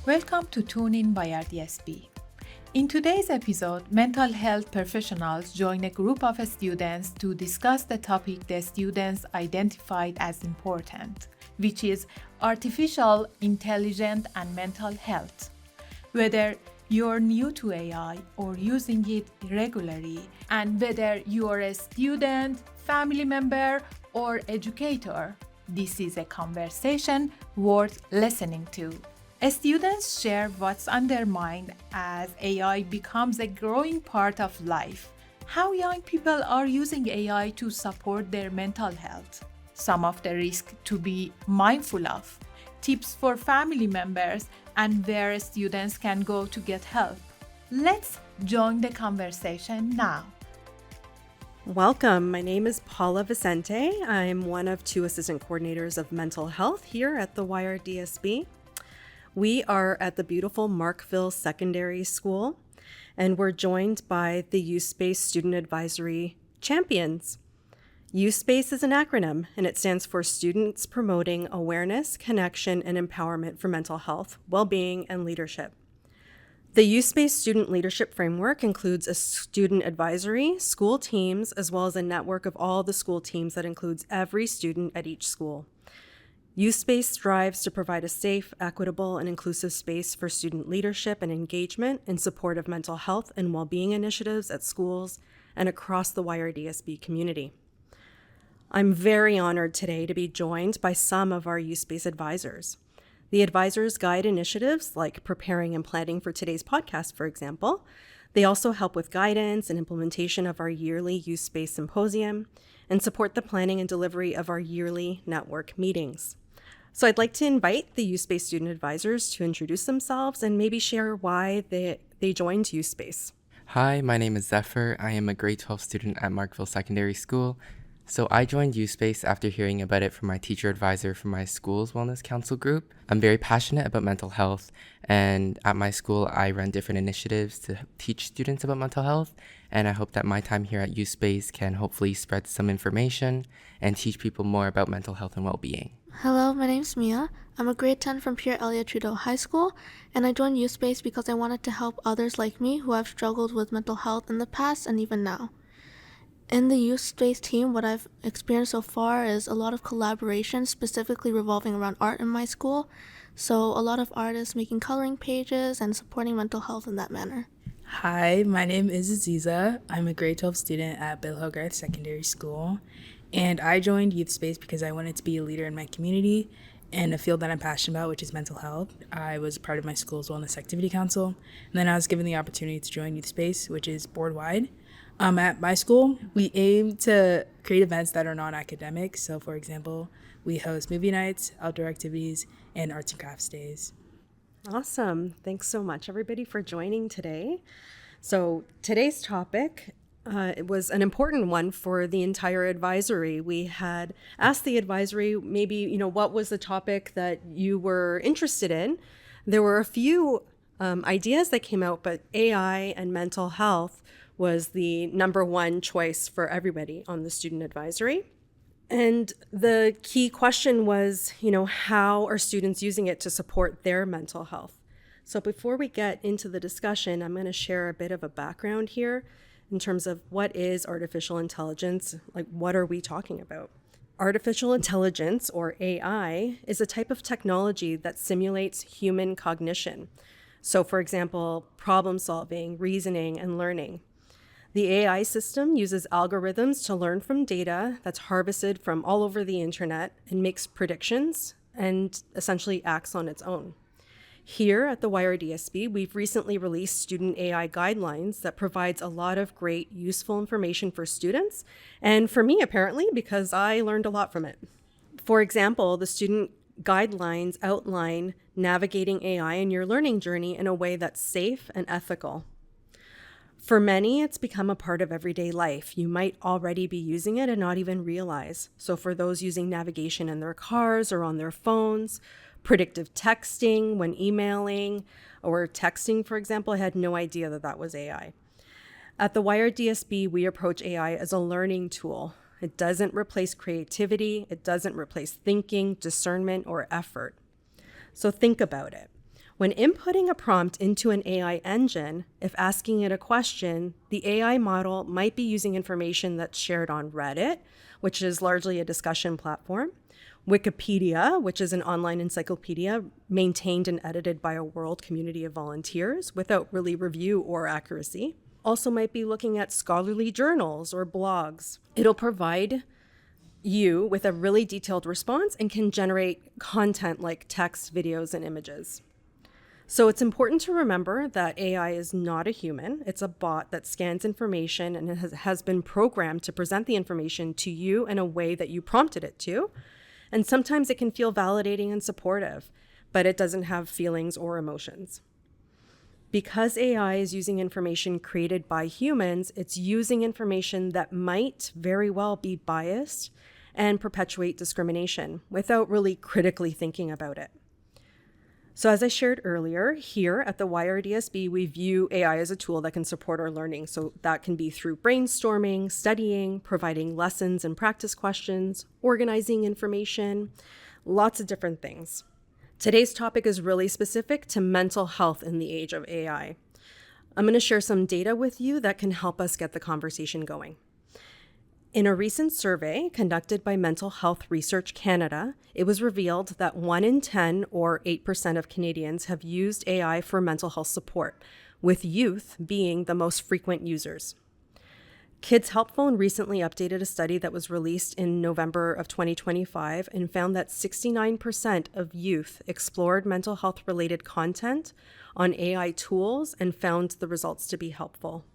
Welcome to Tune In YRDSB. In today's episode, mental health professionals join a group of students to discuss the topic the students identified as important, which is artificial intelligence and mental health. Whether you're new to AI or using it regularly, and whether you're a student, family member, or educator, this is a conversation worth listening to. Students share what's on their mind as AI becomes a growing part of life, how young people are using AI to support their mental health, some of the risks to be mindful of, tips for family members, and where students can go to get help. Let's join the conversation now. Welcome. My name is Paula Vicente. I'm one of two assistant coordinators of mental health here at the YRDSB. We are at the beautiful Markville Secondary School, and we're joined by the E.V.E.R.Y Student Advisory Champions. E.V.E.R.Y is an acronym, and it stands for Students Promoting Awareness, Connection, and Empowerment for Mental Health, Well-Being, and Leadership. The E.V.E.R.Y Student Leadership Framework includes a student advisory, school teams, as well as a network of all the school teams that includes every student at each school. E.V.E.R.Y strives to provide a safe, equitable, and inclusive space for student leadership and engagement in support of mental health and well-being initiatives at schools and across the YRDSB community. I'm very honored today to be joined by some of our E.V.E.R.Y advisors. The advisors guide initiatives like preparing and planning for today's podcast, for example. They also help with guidance and implementation of our yearly E.V.E.R.Y symposium and support the planning and delivery of our yearly network meetings. So I'd like to invite the E.V.E.R.Y student advisors to introduce themselves and maybe share why they joined E.V.E.R.Y. Hi, my name is Zephyr. I am a grade 12 student at Markville Secondary School. So I joined E.V.E.R.Y after hearing about it from my teacher advisor from my school's Wellness Council group. I'm very passionate about mental health, and at my school I run different initiatives to teach students about mental health, and I hope that my time here at E.V.E.R.Y can hopefully spread some information and teach people more about mental health and well-being. Hello, my name's Mia. I'm a grade 10 from Pierre Elliott Trudeau High School, and I joined E.V.E.R.Y because I wanted to help others like me who have struggled with mental health in the past and even now. In the E.V.E.R.Y team, what I've experienced so far is a lot of collaboration, specifically revolving around art in my school. So a lot of artists making coloring pages and supporting mental health in that manner. Hi, my name is Aziza. I'm a grade 12 student at Bill Hogarth Secondary School, and I joined E.V.E.R.Y because I wanted to be a leader in my community in a field that I'm passionate about, which is mental health. I was part of my school's Wellness Activity Council, and then I was given the opportunity to join E.V.E.R.Y, which is board-wide. At my school, we aim to create events that are non-academic. So, for example, we host movie nights, outdoor activities, and arts and crafts days. Awesome. Thanks so much, everybody, for joining today. So today's topic it was an important one for the entire advisory. We had asked the advisory maybe, what was the topic that you were interested in? There were a few ideas that came out, but AI and mental health was the number one choice for everybody on the student advisory. And the key question was, how are students using it to support their mental health? So before we get into the discussion, I'm going to share a bit of a background here in terms of what is artificial intelligence, like what are we talking about? Artificial intelligence, or AI, is a type of technology that simulates human cognition. So for example, problem solving, reasoning, and learning. The AI system uses algorithms to learn from data that's harvested from all over the internet and makes predictions and essentially acts on its own. Here at the YRDSB, we've recently released student AI guidelines that provides a lot of great useful information for students, and for me apparently, because I learned a lot from it. For example, the student guidelines outline navigating AI in your learning journey in a way that's safe and ethical. For many, it's become a part of everyday life. You might already be using it and not even realize. So for those using navigation in their cars or on their phones, predictive texting when emailing or texting, for example, I had no idea that was AI. At the YRDSB, we approach AI as a learning tool. It doesn't replace creativity. It doesn't replace thinking, discernment, or effort. So think about it. When inputting a prompt into an AI engine, if asking it a question, the AI model might be using information that's shared on Reddit, which is largely a discussion platform, Wikipedia, which is an online encyclopedia maintained and edited by a world community of volunteers without really review or accuracy. Also might be looking at scholarly journals or blogs. It'll provide you with a really detailed response and can generate content like text, videos, and images. So it's important to remember that AI is not a human. It's a bot that scans information and has been programmed to present the information to you in a way that you prompted it to. And sometimes it can feel validating and supportive, but it doesn't have feelings or emotions. Because AI is using information created by humans, it's using information that might very well be biased and perpetuate discrimination without really critically thinking about it. So as I shared earlier, here at the YRDSB, we view AI as a tool that can support our learning. So that can be through brainstorming, studying, providing lessons and practice questions, organizing information, lots of different things. Today's topic is really specific to mental health in the age of AI. I'm going to share some data with you that can help us get the conversation going. In a recent survey conducted by Mental Health Research Canada, it was revealed that 1 in 10 or 8% of Canadians have used AI for mental health support, with youth being the most frequent users. Kids Help Phone recently updated a study that was released in November of 2025 and found that 69% of youth explored mental health-related content on AI tools and found the results to be helpful.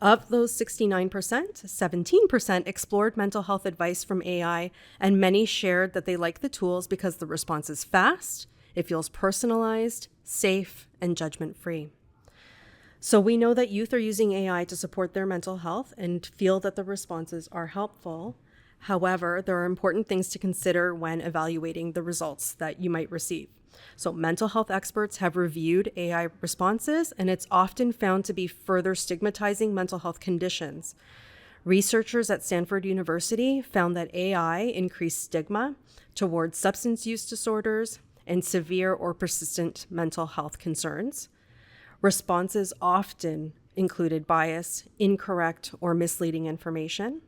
Of those 69%, 17% explored mental health advice from AI, and many shared that they like the tools because the response is fast, it feels personalized, safe, and judgment-free. So we know that youth are using AI to support their mental health and feel that the responses are helpful. However, there are important things to consider when evaluating the results that you might receive. So mental health experts have reviewed AI responses, and it's often found to be further stigmatizing mental health conditions. Researchers at Stanford University found that AI increased stigma towards substance use disorders and severe or persistent mental health concerns. Responses often included bias, incorrect, or misleading information.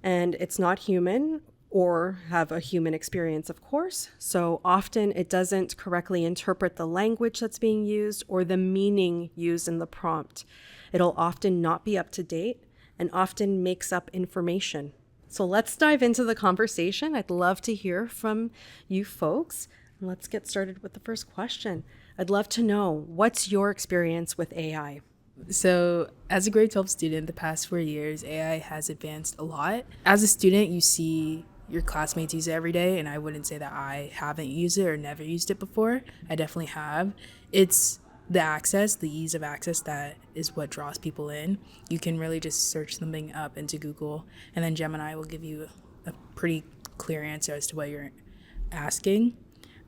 And it's not human or have a human experience, of course. So often it doesn't correctly interpret the language that's being used or the meaning used in the prompt. It'll often not be up to date and often makes up information. So let's dive into the conversation. I'd love to hear from you folks. Let's get started with the first question. I'd love to know, what's your experience with AI? So, as a grade 12 student, the past 4 years, AI has advanced a lot. As a student, you see your classmates use it every day, and I wouldn't say that I haven't used it or never used it before. I definitely have. It's the access, the ease of access that is what draws people in. You can really just search something up into Google, and then Gemini will give you a pretty clear answer as to what you're asking.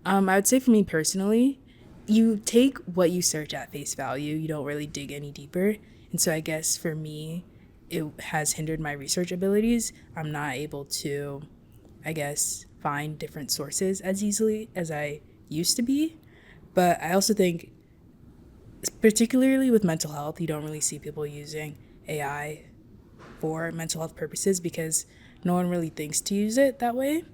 I would say for me personally, you take what you search at face value. You don't really dig any deeper. And so I guess for me, it has hindered my research abilities. I'm not able to, I guess, find different sources as easily as I used to be. But I also think, particularly with mental health, you don't really see people using AI for mental health purposes because no one really thinks to use it that way.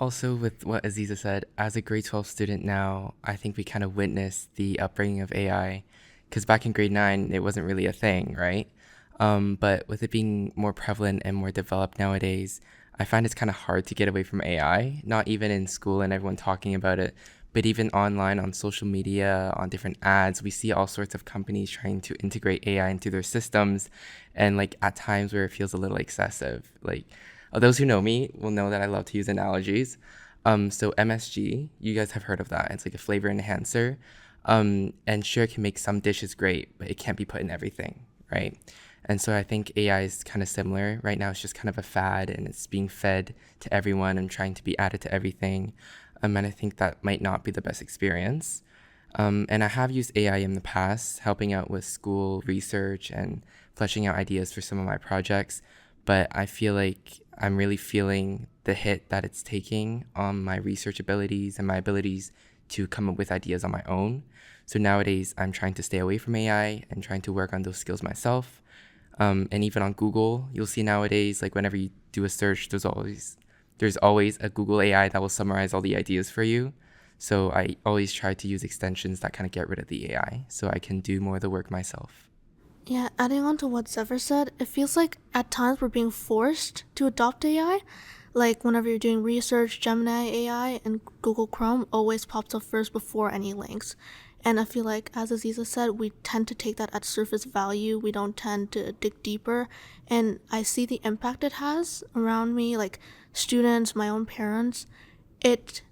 Also, with what Aziza said, as a grade 12 student now, I think we kind of witnessed the upbringing of AI, because back in grade 9, it wasn't really a thing, right? But with it being more prevalent and more developed nowadays, I find it's kind of hard to get away from AI, not even in school and everyone talking about it, but even online on social media, on different ads, we see all sorts of companies trying to integrate AI into their systems, and like at times where it feels a little excessive. Like, those who know me will know that I love to use analogies. So MSG, you guys have heard of that. It's like a flavor enhancer. And sure, it can make some dishes great, but it can't be put in everything, right? And so I think AI is kind of similar. Right now, it's just kind of a fad, and it's being fed to everyone and trying to be added to everything. And I think that might not be the best experience. And I have used AI in the past, helping out with school research and fleshing out ideas for some of my projects. But I feel like I'm really feeling the hit that it's taking on my research abilities and my abilities to come up with ideas on my own. So nowadays, I'm trying to stay away from AI and trying to work on those skills myself. And even on Google, you'll see nowadays, like whenever you do a search, there's always a Google AI that will summarize all the ideas for you. So I always try to use extensions that kind of get rid of the AI so I can do more of the work myself. Yeah, adding on to what Zephyr said, it feels like at times we're being forced to adopt AI. Like whenever you're doing research, Gemini AI and Google Chrome always pops up first before any links. And I feel like, as Aziza said, we tend to take that at surface value. We don't tend to dig deeper. And I see the impact it has around me, like students, my own parents. It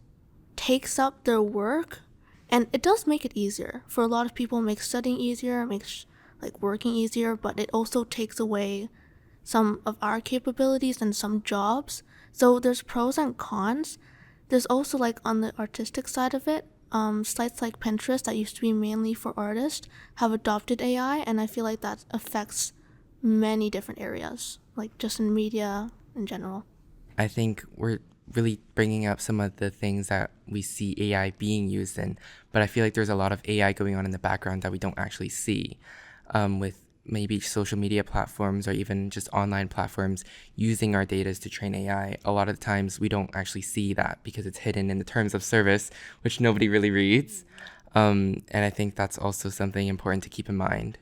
takes up their work, and it does make it easier. For a lot of people, it makes studying easier, it makes like working easier, but it also takes away some of our capabilities and some jobs. So there's pros and cons. There's also, like, on the artistic side of it, sites like Pinterest that used to be mainly for artists have adopted AI, and I feel like that affects many different areas, like just in media in general. I think we're really bringing up some of the things that we see AI being used in, but I feel like there's a lot of AI going on in the background that we don't actually see, with maybe social media platforms or even just online platforms using our data to train AI. A lot of the times we don't actually see that because it's hidden in the terms of service, which nobody really reads. And I think that's also something important to keep in mind.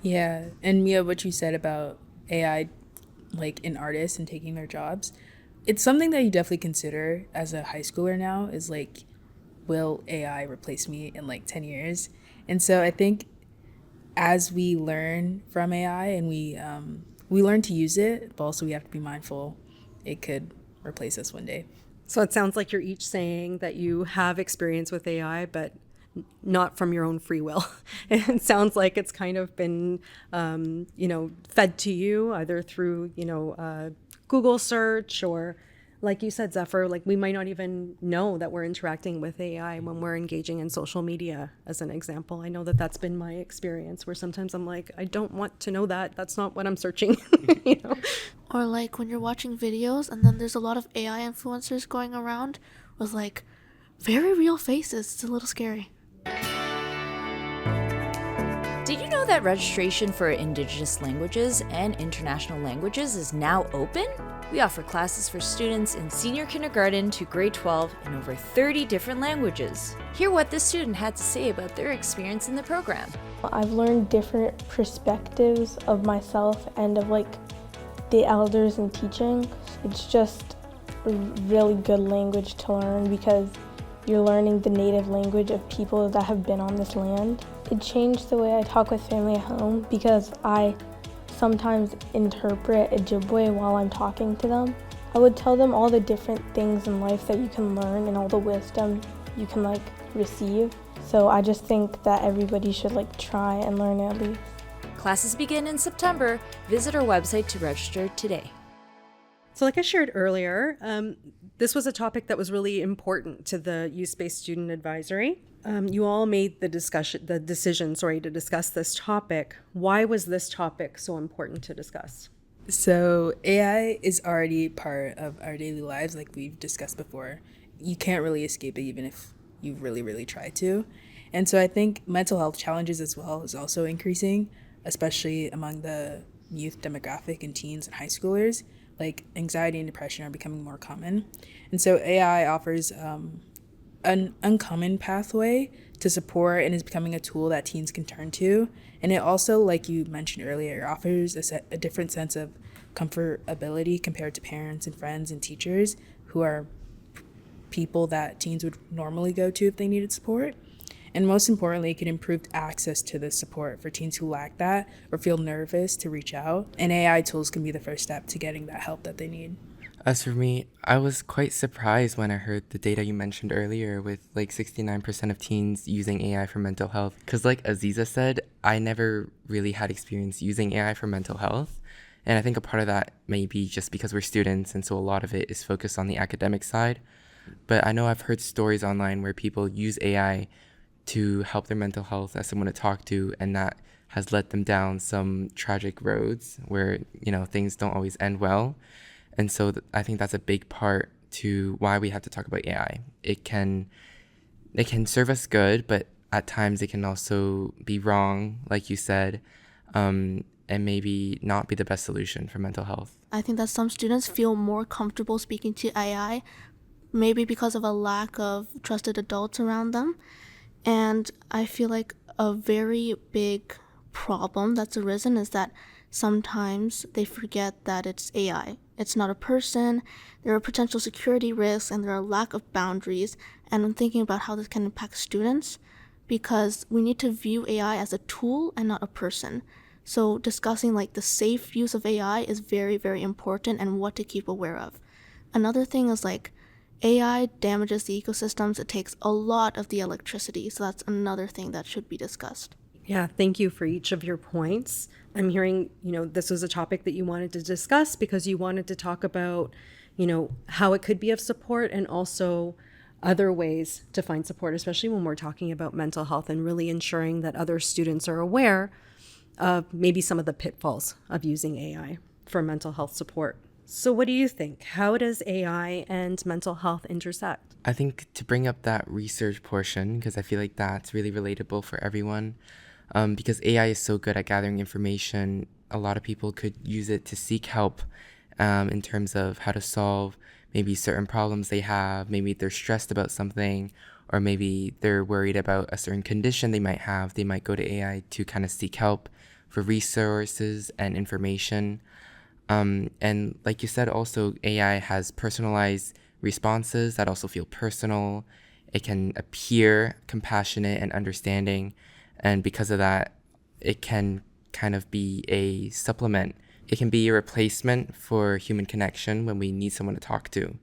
Yeah, and Mia, what you said about AI, like in artists and taking their jobs, it's something that you definitely consider as a high schooler now, is like, will AI replace me in like 10 years? And so I think as we learn from AI and we learn to use it, but also we have to be mindful it could replace us one day. So it sounds like you're each saying that you have experience with AI, but not from your own free will. It sounds like it's kind of been, fed to you either through, Google search, or like you said, Zephyr, like we might not even know that we're interacting with AI when we're engaging in social media, as an example. I know that that's been my experience, where sometimes I'm like, I don't want to know that. That's not what I'm searching, Or like when you're watching videos and then there's a lot of AI influencers going around with like very real faces. It's a little scary. Did you know that registration for Indigenous languages and international languages is now open? We offer classes for students in senior kindergarten to grade 12 in over 30 different languages. Hear what this student had to say about their experience in the program. I've learned different perspectives of myself and of like the elders in teaching. It's just a really good language to learn because you're learning the native language of people that have been on this land. It changed the way I talk with family at home because I sometimes interpret Ojibwe while I'm talking to them. I would tell them all the different things in life that you can learn and all the wisdom you can like receive. So I just think that everybody should like try and learn at least. Classes begin in September. Visit our website to register today. So like I shared earlier, this was a topic that was really important to the Youth-Based Student Advisory. You all made the decision to discuss this topic. Why was this topic so important to discuss? So AI is already part of our daily lives, like we've discussed before. You can't really escape it even if you really, really try to. And so I think mental health challenges as well is also increasing, especially among the youth demographic and teens and high schoolers. Like anxiety and depression are becoming more common. And so AI offers an uncommon pathway to support and is becoming a tool that teens can turn to. And it also, like you mentioned earlier, offers a different sense of comfortability compared to parents and friends and teachers who are people that teens would normally go to if they needed support. And most importantly, it can improve access to this support for teens who lack that or feel nervous to reach out. And AI tools can be the first step to getting that help that they need. As for me, I was quite surprised when I heard the data you mentioned earlier with like 69% of teens using AI for mental health. Because like Aziza said, I never really had experience using AI for mental health. And I think a part of that may be just because we're students, and so a lot of it is focused on the academic side. But I know I've heard stories online where people use AI to help their mental health as someone to talk to, and that has led them down some tragic roads where, things don't always end well. And so I think that's a big part to why we have to talk about AI. It can It can serve us good, but at times it can also be wrong, like you said, and maybe not be the best solution for mental health. I think that some students feel more comfortable speaking to AI, maybe because of a lack of trusted adults around them. And I feel like a very big problem that's arisen is that sometimes they forget that it's AI. It's not a person, there are potential security risks, and there are lack of boundaries. And I'm thinking about how this can impact students, because we need to view AI as a tool and not a person. So discussing like the safe use of AI is very, very important, and what to keep aware of. Another thing is like AI damages the ecosystems. It takes a lot of the electricity. So that's another thing that should be discussed. Yeah, thank you for each of your points. I'm hearing, this was a topic that you wanted to discuss because you wanted to talk about, how it could be of support, and also other ways to find support, especially when we're talking about mental health, and really ensuring that other students are aware of maybe some of the pitfalls of using AI for mental health support. So what do you think? How does AI and mental health intersect? I think to bring up that research portion, because I feel like that's really relatable for everyone, because AI is so good at gathering information, a lot of people could use it to seek help in terms of how to solve maybe certain problems they have. Maybe they're stressed about something, or maybe they're worried about a certain condition they might have. They might go to AI to kind of seek help for resources and information. And like you said, also AI has personalized responses that also feel personal. It can appear compassionate and understanding. And because of that, it can kind of be a supplement. It can be a replacement for human connection when we need someone to talk to.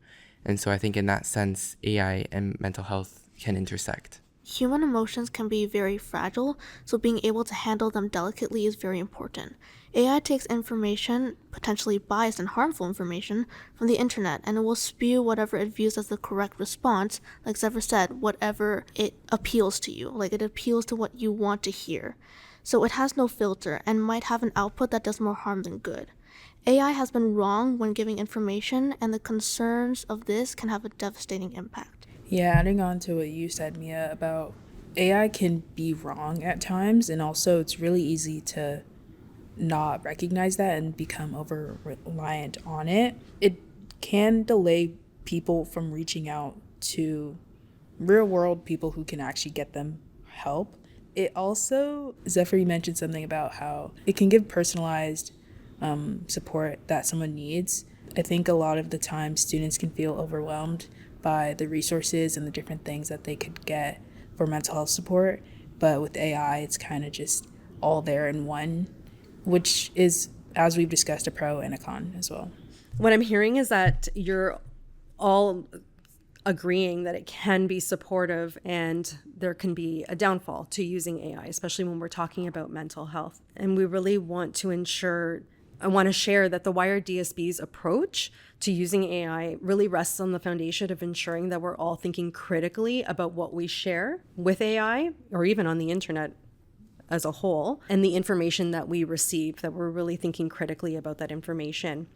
And so I think in that sense, AI and mental health can intersect. Human emotions can be very fragile, so being able to handle them delicately is very important. AI takes information, potentially biased and harmful information, from the internet, and it will spew whatever it views as the correct response, like Zephyr said, whatever it appeals to you, like it appeals to what you want to hear. So it has no filter and might have an output that does more harm than good. AI has been wrong when giving information, and the concerns of this can have a devastating impact. Yeah, adding on to what you said, Mia, about AI can be wrong at times, and also it's really easy to not recognize that and become over reliant on it. It can delay people from reaching out to real world people who can actually get them help. It also, Zephyr mentioned something about how it can give personalized support that someone needs. I think a lot of the time students can feel overwhelmed by the resources and the different things that they could get for mental health support. But with AI, it's kind of just all there in one, which is, as we've discussed, a pro and a con as well. What I'm hearing is that you're all agreeing that it can be supportive and there can be a downfall to using AI, especially when we're talking about mental health. And we really want to I want to share that the YRDSB's approach to using AI really rests on the foundation of ensuring that we're all thinking critically about what we share with AI, or even on the internet as a whole, and the information that we receive, that we're really thinking critically about that information.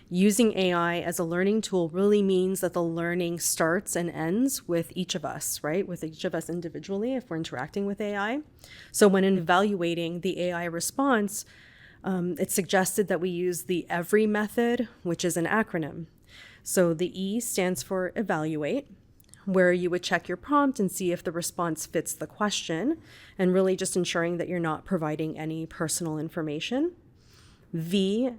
Using AI as a learning tool really means that the learning starts and ends with each of us, right? With each of us individually if we're interacting with AI. So when evaluating the AI response, it's suggested that we use the E.V.E.R.Y method, which is an acronym. So the E stands for evaluate, where you would check your prompt and see if the response fits the question, and really just ensuring that you're not providing any personal information. V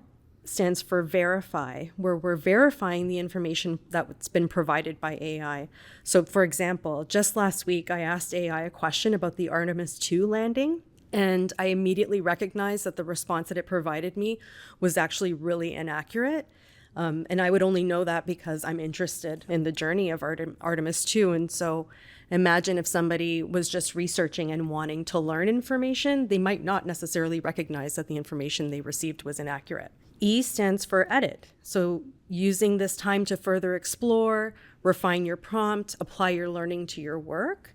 stands for verify, where we're verifying the information that's been provided by AI. So for example, just last week, I asked AI a question about the Artemis II landing, and I immediately recognized that the response that it provided me was actually really inaccurate. And I would only know that because I'm interested in the journey of Artemis II. And so imagine if somebody was just researching and wanting to learn information, they might not necessarily recognize that the information they received was inaccurate. E stands for edit. So using this time to further explore, refine your prompt, apply your learning to your work.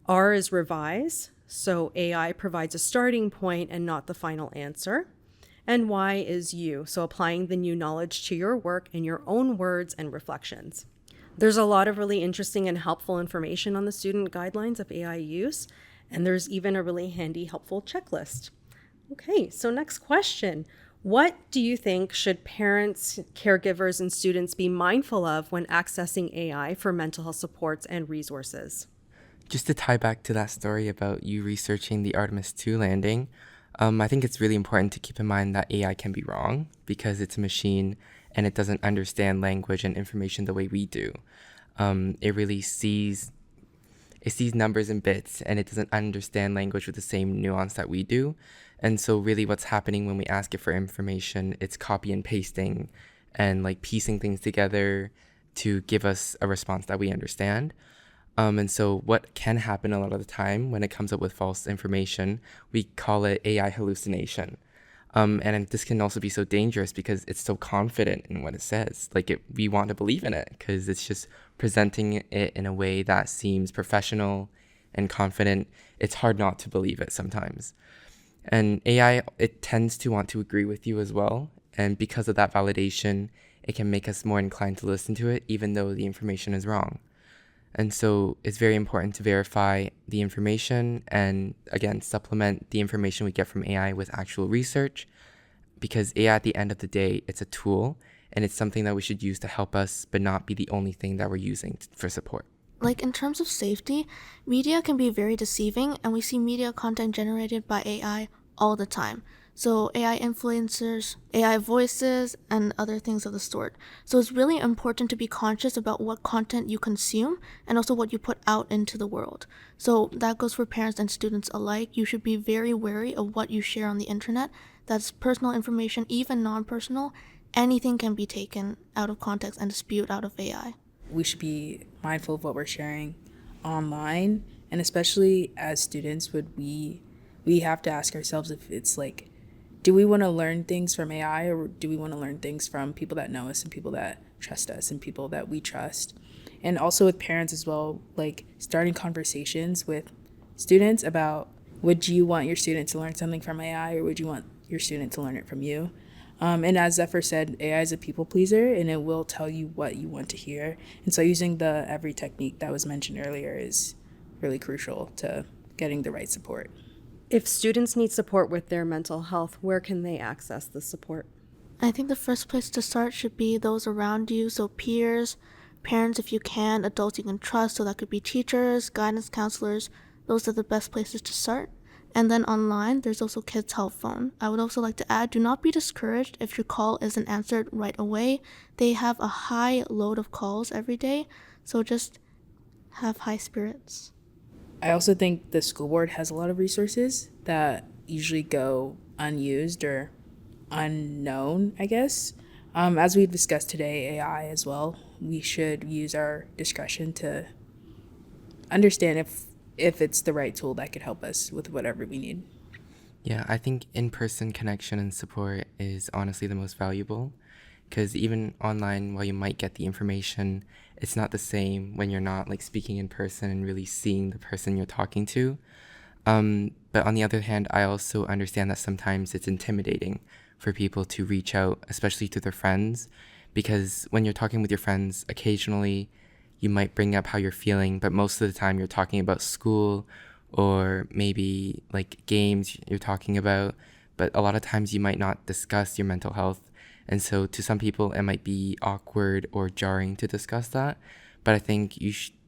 R is revise. So AI provides a starting point and not the final answer. And Y is you. So applying the new knowledge to your work in your own words and reflections. There's a lot of really interesting and helpful information on the student guidelines of AI use, and there's even a really handy, helpful checklist. Okay, so next question. What do you think should parents, caregivers, and students be mindful of when accessing AI for mental health supports and resources? Just to tie back to that story about you researching the Artemis 2 landing, I think it's really important to keep in mind that AI can be wrong because it's a machine and it doesn't understand language and information the way we do. It sees numbers and bits and it doesn't understand language with the same nuance that we do. And so really what's happening when we ask it for information, it's copy and pasting and like piecing things together to give us a response that we understand. And so what can happen a lot of the time when it comes up with false information, we call it AI hallucination. And this can also be so dangerous because it's so confident in what it says. We want to believe in it because it's just presenting it in a way that seems professional and confident. It's hard not to believe it sometimes. And AI, it tends to want to agree with you as well. And because of that validation, it can make us more inclined to listen to it, even though the information is wrong. And so it's very important to verify the information and, again, supplement the information we get from AI with actual research, because AI, at the end of the day, it's a tool and it's something that we should use to help us, but not be the only thing that we're using for support. Like in terms of safety, media can be very deceiving, and we see media content generated by AI all the time. So AI influencers, AI voices, and other things of the sort. So it's really important to be conscious about what content you consume and also what you put out into the world. So that goes for parents and students alike. You should be very wary of what you share on the internet. That's personal information, even non-personal. Anything can be taken out of context and spewed out of AI. We should be mindful of what we're sharing online, and especially as students, we have to ask ourselves if it's like, do we want to learn things from AI, or do we want to learn things from people that know us and people that trust us and people that we trust? And also with parents as well, like starting conversations with students about, would you want your student to learn something from AI, or would you want your student to learn it from you? And as Zephyr said, AI is a people pleaser and it will tell you what you want to hear. And so using the E.V.E.R.Y technique that was mentioned earlier is really crucial to getting the right support. If students need support with their mental health, where can they access the support? I think the first place to start should be those around you, so peers, parents if you can, adults you can trust, so that could be teachers, guidance counselors. Those are the best places to start. And then online, there's also Kids Help Phone. I would also like to add, do not be discouraged if your call isn't answered right away. They have a high load of calls every day, so just have high spirits. I also think the school board has a lot of resources that usually go unused or unknown, I guess. As we've discussed today, AI as well, we should use our discretion to understand if it's the right tool that could help us with whatever we need. Yeah, I think in-person connection and support is honestly the most valuable, because even online, while you might get the information, it's not the same when you're not like speaking in person and really seeing the person you're talking to. But on the other hand, I also understand that sometimes it's intimidating for people to reach out, especially to their friends, because when you're talking with your friends, occasionally you might bring up how you're feeling, but most of the time you're talking about school or maybe like games you're talking about, but a lot of times you might not discuss your mental health. And so to some people, it might be awkward or jarring to discuss that. But I think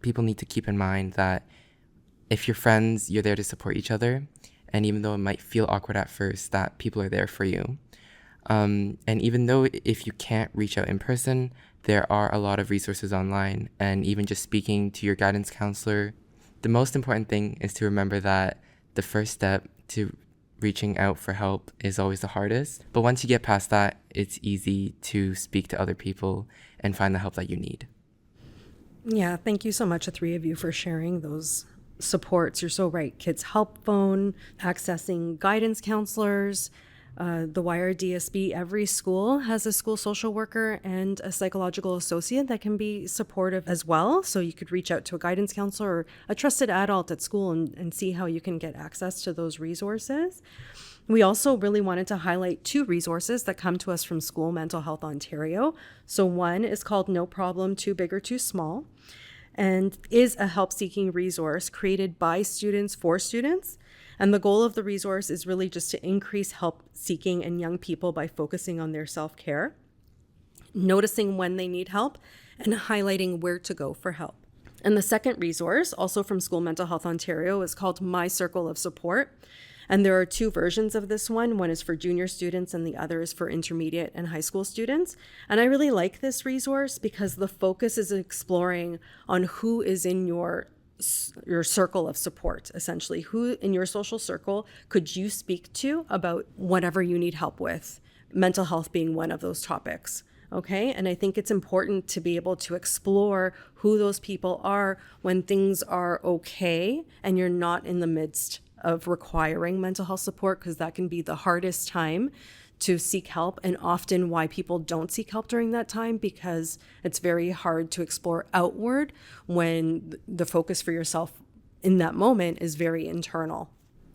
people need to keep in mind that if you're friends, you're there to support each other. And even though it might feel awkward at first, that people are there for you. And even though if you can't reach out in person, there are a lot of resources online. And even just speaking to your guidance counselor, the most important thing is to remember that the first step to reaching out for help is always the hardest. But once you get past that, it's easy to speak to other people and find the help that you need. Yeah, thank you so much, the three of you, for sharing those supports. You're so right. Kids Help Phone, accessing guidance counselors, The YRDSB, every school has a school social worker and a psychological associate that can be supportive as well. So you could reach out to a guidance counselor or a trusted adult at school and see how you can get access to those resources. We also really wanted to highlight 2 resources that come to us from School Mental Health Ontario. So one is called No Problem Too Big or Too Small, and is a help-seeking resource created by students for students. And the goal of the resource is really just to increase help seeking in young people by focusing on their self-care, noticing when they need help, and highlighting where to go for help. And the second resource, also from School Mental Health Ontario, is called My Circle of Support. And there are 2 versions of this one. One is for junior students and the other is for intermediate and high school students. And I really like this resource because the focus is exploring on who is in your circle of support, essentially. Who in your social circle could you speak to about whatever you need help with, mental health being one of those topics. Okay. And I think it's important to be able to explore who those people are when things are okay and you're not in the midst of requiring mental health support, because that can be the hardest time to seek help, and often why people don't seek help during that time, because it's very hard to explore outward when the focus for yourself in that moment is very internal.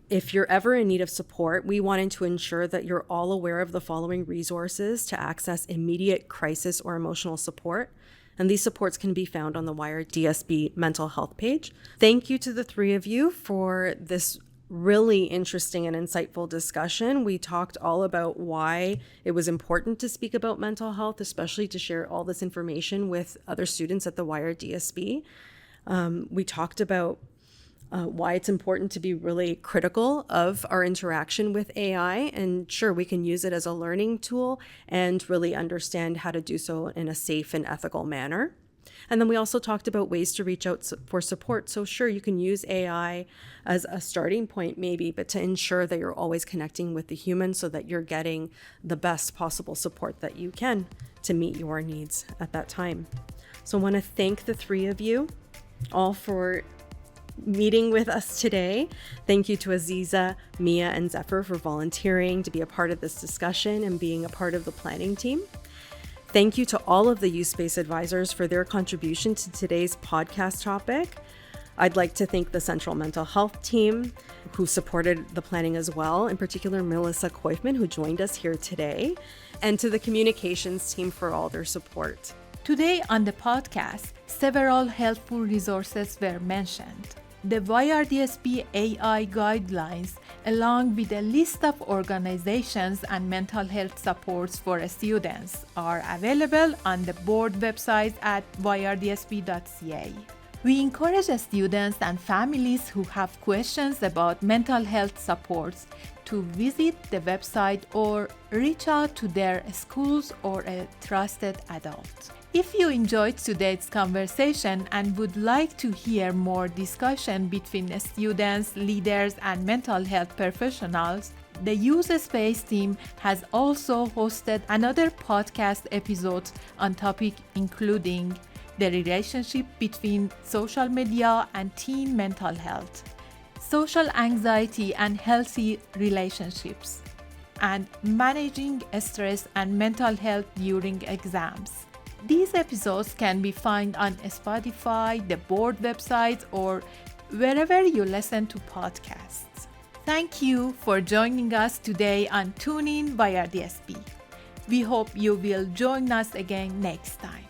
If you're ever in need of support, we wanted to ensure that you're all aware of the following resources to access immediate crisis or emotional support. And these supports can be found on the YRDSB mental health page. Thank you to the 3 of you for this really interesting and insightful discussion. We talked all about why it was important to speak about mental health, especially to share all this information with other students at the YRDSB. We talked about why it's important to be really critical of our interaction with AI. And sure, we can use it as a learning tool and really understand how to do so in a safe and ethical manner. And then we also talked about ways to reach out for support. So sure, you can use AI as a starting point maybe, but to ensure that you're always connecting with the human so that you're getting the best possible support that you can to meet your needs at that time. So I want to thank the 3 of you all for meeting with us today. Thank you to Aziza, Mia, and Zephyr for volunteering to be a part of this discussion and being a part of the planning team. Thank you to all of the U-Space advisors for their contribution to today's podcast topic. I'd like to thank the Central Mental Health team who supported the planning as well, in particular Melissa Koifman, who joined us here today, and to the communications team for all their support. Today on the podcast, several helpful resources were mentioned. The YRDSB AI guidelines, along with a list of organizations and mental health supports for students, are available on the board website at yrdsb.ca. We encourage students and families who have questions about mental health supports to visit the website or reach out to their schools or a trusted adult. If you enjoyed today's conversation and would like to hear more discussion between students, leaders, and mental health professionals, the Use Space team has also hosted another podcast episode on topic including the relationship between social media and teen mental health, social anxiety and healthy relationships, and managing stress and mental health during exams. These episodes can be found on Spotify, the board website, or wherever you listen to podcasts. Thank you for joining us today on Tune In YRDSB. We hope you will join us again next time.